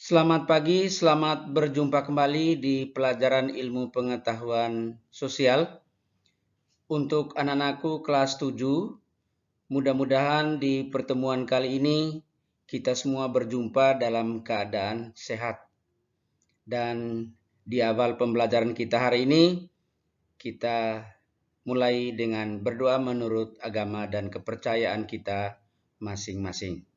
Selamat pagi, selamat berjumpa kembali di pelajaran ilmu pengetahuan sosial. Untuk anak-anakku kelas 7, mudah-mudahan di pertemuan kali ini kita semua berjumpa dalam keadaan sehat. Dan di awal pembelajaran kita hari ini, kita mulai dengan berdoa menurut agama dan kepercayaan kita masing-masing.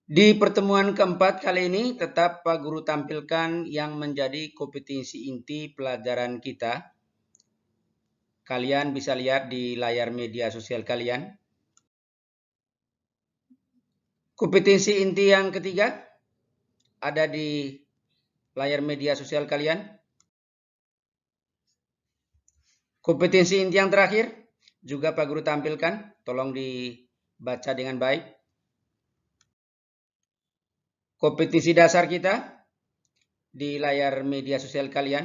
Di pertemuan keempat kali ini, tetap Pak Guru tampilkan yang menjadi kompetensi inti pelajaran kita. Kalian bisa lihat di layar media sosial kalian. Kompetensi inti yang ketiga ada di layar media sosial kalian. Kompetensi inti yang terakhir juga Pak Guru tampilkan. Tolong dibaca dengan baik. Kompetensi dasar kita di layar media sosial kalian.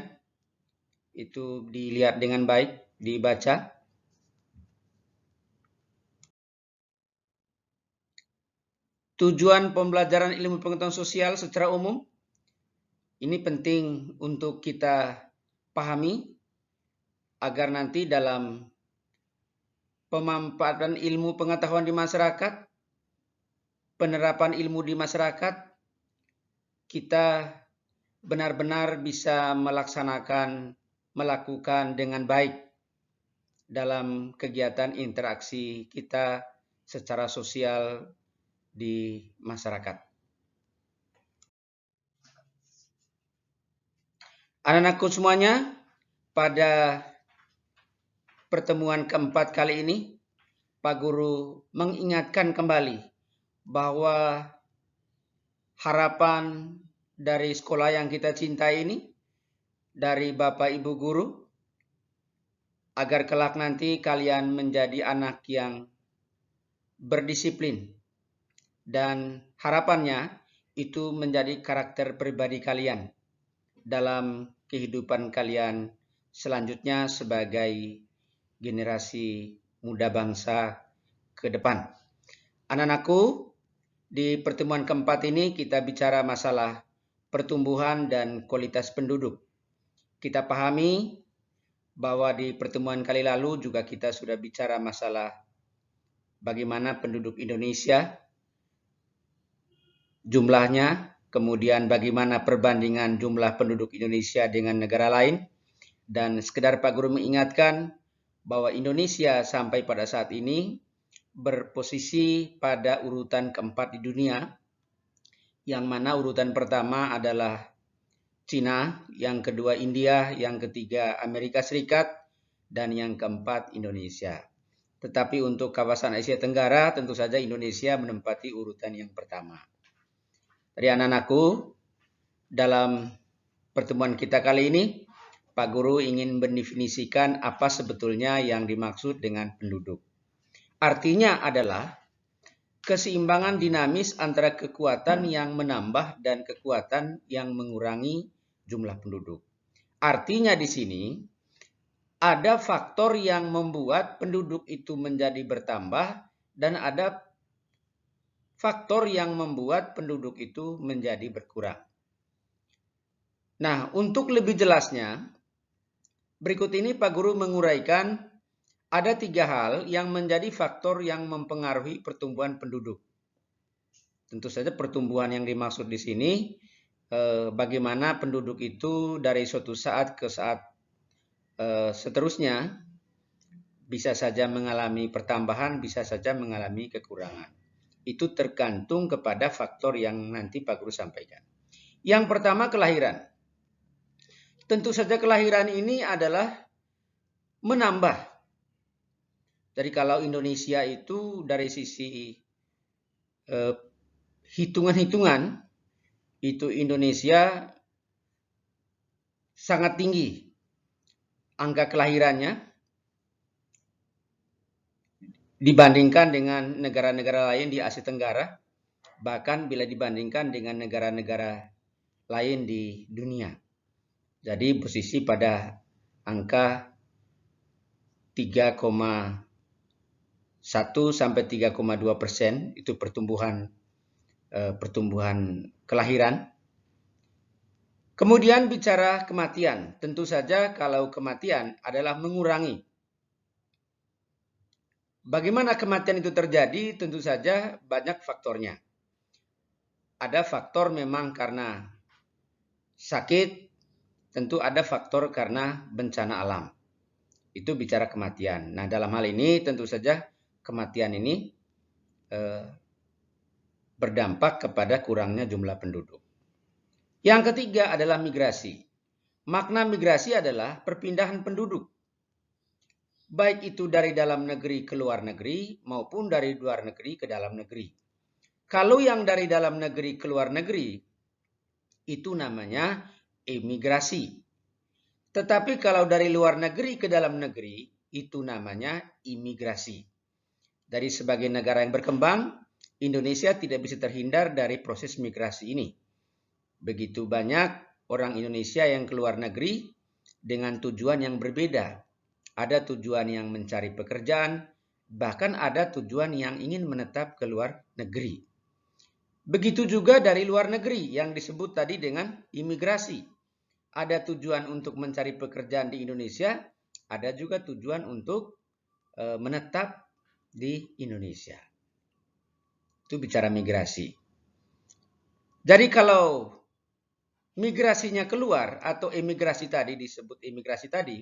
Itu dilihat dengan baik, dibaca. Tujuan pembelajaran ilmu pengetahuan sosial secara umum, ini penting untuk kita pahami agar nanti dalam pemanfaatan ilmu pengetahuan di masyarakat, penerapan ilmu di masyarakat, kita benar-benar bisa melakukan dengan baik dalam kegiatan interaksi kita secara sosial di masyarakat. Anak-anakku semuanya, pada pertemuan keempat kali ini, Pak Guru mengingatkan kembali bahwa harapan dari sekolah yang kita cintai ini, dari Bapak Ibu Guru, agar kelak nanti kalian menjadi anak yang berdisiplin. Dan harapannya itu menjadi karakter pribadi kalian dalam kehidupan kalian selanjutnya sebagai generasi muda bangsa ke depan. Anak-anakku, di pertemuan keempat ini kita bicara masalah pertumbuhan dan kualitas penduduk. Kita pahami bahwa di pertemuan kali lalu juga kita sudah bicara masalah bagaimana penduduk Indonesia jumlahnya, kemudian bagaimana perbandingan jumlah penduduk Indonesia dengan negara lain. Dan sekedar Pak Guru mengingatkan bahwa Indonesia sampai pada saat ini berposisi pada urutan keempat di dunia, yang mana urutan pertama adalah Cina, yang kedua India, yang ketiga Amerika Serikat, dan yang keempat Indonesia. Tetapi untuk kawasan Asia Tenggara, tentu saja Indonesia menempati urutan yang pertama. Dari anak-anakku, dalam pertemuan kita kali ini, Pak Guru ingin mendefinisikan apa sebetulnya yang dimaksud dengan penduduk. Artinya adalah keseimbangan dinamis antara kekuatan yang menambah dan kekuatan yang mengurangi jumlah penduduk. Artinya di sini ada faktor yang membuat penduduk itu menjadi bertambah dan ada faktor yang membuat penduduk itu menjadi berkurang. Nah, untuk lebih jelasnya, berikut ini Pak Guru menguraikan ada 3 hal yang menjadi faktor yang mempengaruhi pertumbuhan penduduk. Tentu saja pertumbuhan yang dimaksud di sini bagaimana penduduk itu dari suatu saat ke saat seterusnya bisa saja mengalami pertambahan, bisa saja mengalami kekurangan. Itu tergantung kepada faktor yang nanti Pak Guru sampaikan. Yang pertama, kelahiran. Tentu saja kelahiran ini adalah menambah. Jadi kalau Indonesia itu dari sisi hitungan-hitungan, itu Indonesia sangat tinggi angka kelahirannya dibandingkan dengan negara-negara lain di Asia Tenggara, bahkan bila dibandingkan dengan negara-negara lain di dunia. Jadi posisi pada angka 3,1 sampai 3,2% itu pertumbuhan pertumbuhan kelahiran. Kemudian bicara kematian, tentu saja kalau kematian adalah mengurangi. Bagaimana kematian itu terjadi? Tentu saja banyak faktornya. Ada faktor memang karena sakit, tentu ada faktor karena bencana alam. Itu bicara kematian. Nah, dalam hal ini tentu saja kematian ini berdampak kepada kurangnya jumlah penduduk. Yang ketiga adalah migrasi. Makna migrasi adalah perpindahan penduduk. Baik itu dari dalam negeri ke luar negeri maupun dari luar negeri ke dalam negeri. Kalau yang dari dalam negeri ke luar negeri, itu namanya emigrasi. Tetapi kalau dari luar negeri ke dalam negeri, itu namanya imigrasi. Dari sebagai negara yang berkembang, Indonesia tidak bisa terhindar dari proses migrasi ini. Begitu banyak orang Indonesia yang keluar negeri dengan tujuan yang berbeda. Ada tujuan yang mencari pekerjaan, bahkan ada tujuan yang ingin menetap keluar negeri. Begitu juga dari luar negeri yang disebut tadi dengan imigrasi. Ada tujuan untuk mencari pekerjaan di Indonesia, ada juga tujuan untuk menetap di Indonesia. Itu bicara migrasi. Jadi kalau migrasinya keluar atau emigrasi tadi disebut emigrasi tadi,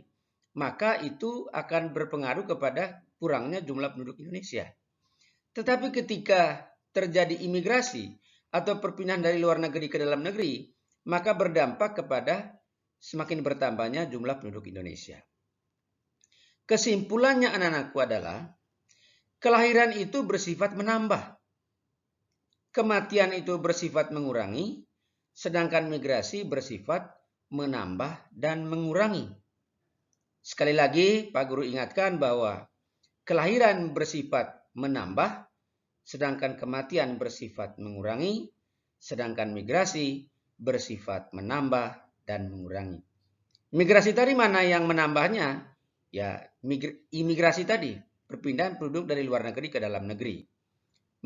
maka itu akan berpengaruh kepada kurangnya jumlah penduduk Indonesia. Tetapi ketika terjadi imigrasi atau perpindahan dari luar negeri ke dalam negeri, maka berdampak kepada semakin bertambahnya jumlah penduduk Indonesia. Kesimpulannya anak-anakku adalah kelahiran itu bersifat menambah. Kematian itu bersifat mengurangi, sedangkan migrasi bersifat menambah dan mengurangi. Sekali lagi, Pak Guru ingatkan bahwa kelahiran bersifat menambah, sedangkan kematian bersifat mengurangi, sedangkan migrasi bersifat menambah dan mengurangi. Migrasi tadi mana yang menambahnya? Ya, imigrasi tadi, perpindahan penduduk dari luar negeri ke dalam negeri.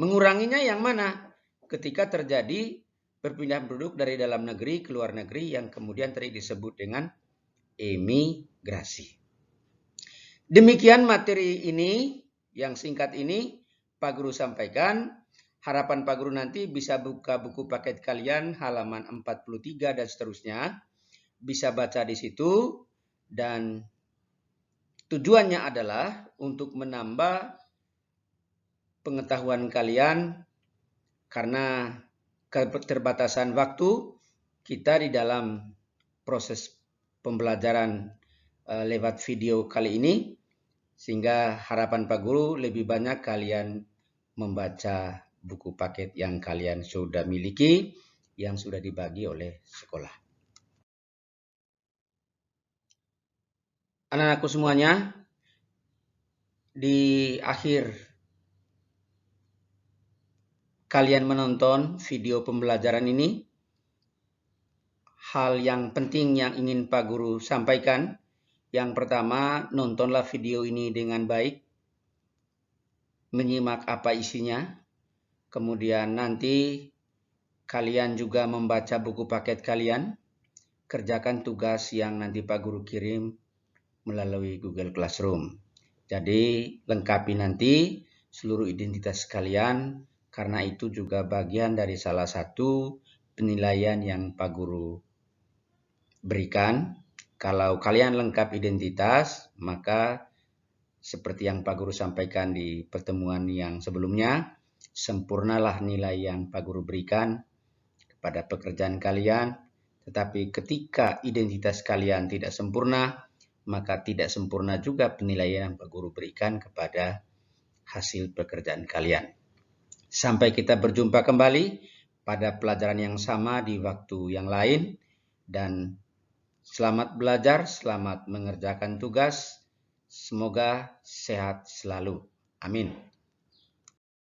Menguranginya yang mana? Ketika terjadi perpindahan penduduk dari dalam negeri ke luar negeri yang kemudian tadi disebut dengan emigrasi. Demikian materi ini yang singkat ini Pak Guru sampaikan. Harapan Pak Guru nanti bisa buka buku paket kalian halaman 43 dan seterusnya. Bisa baca di situ dan tujuannya adalah untuk menambah pengetahuan kalian karena keterbatasan waktu kita di dalam proses pembelajaran lewat video kali ini, sehingga harapan Pak Guru lebih banyak kalian membaca buku paket yang kalian sudah miliki, yang sudah dibagi oleh sekolah. Anak-anakku semuanya, di akhir kalian menonton video pembelajaran ini, hal yang penting yang ingin Pak Guru sampaikan, yang pertama, nontonlah video ini dengan baik, menyimak apa isinya, kemudian nanti kalian juga membaca buku paket kalian, kerjakan tugas yang nanti Pak Guru kirim melalui Google Classroom. Jadi lengkapi nanti seluruh identitas kalian, karena itu juga bagian dari salah satu penilaian yang Pak Guru berikan. Kalau kalian lengkap identitas, maka seperti yang Pak Guru sampaikan di pertemuan yang sebelumnya, sempurnalah nilai yang Pak Guru berikan kepada pekerjaan kalian. Tetapi ketika identitas kalian tidak sempurna, maka tidak sempurna juga penilaian yang Pak Guru berikan kepada hasil pekerjaan kalian. Sampai kita berjumpa kembali pada pelajaran yang sama di waktu yang lain, dan selamat belajar, selamat mengerjakan tugas. Semoga sehat selalu. Amin.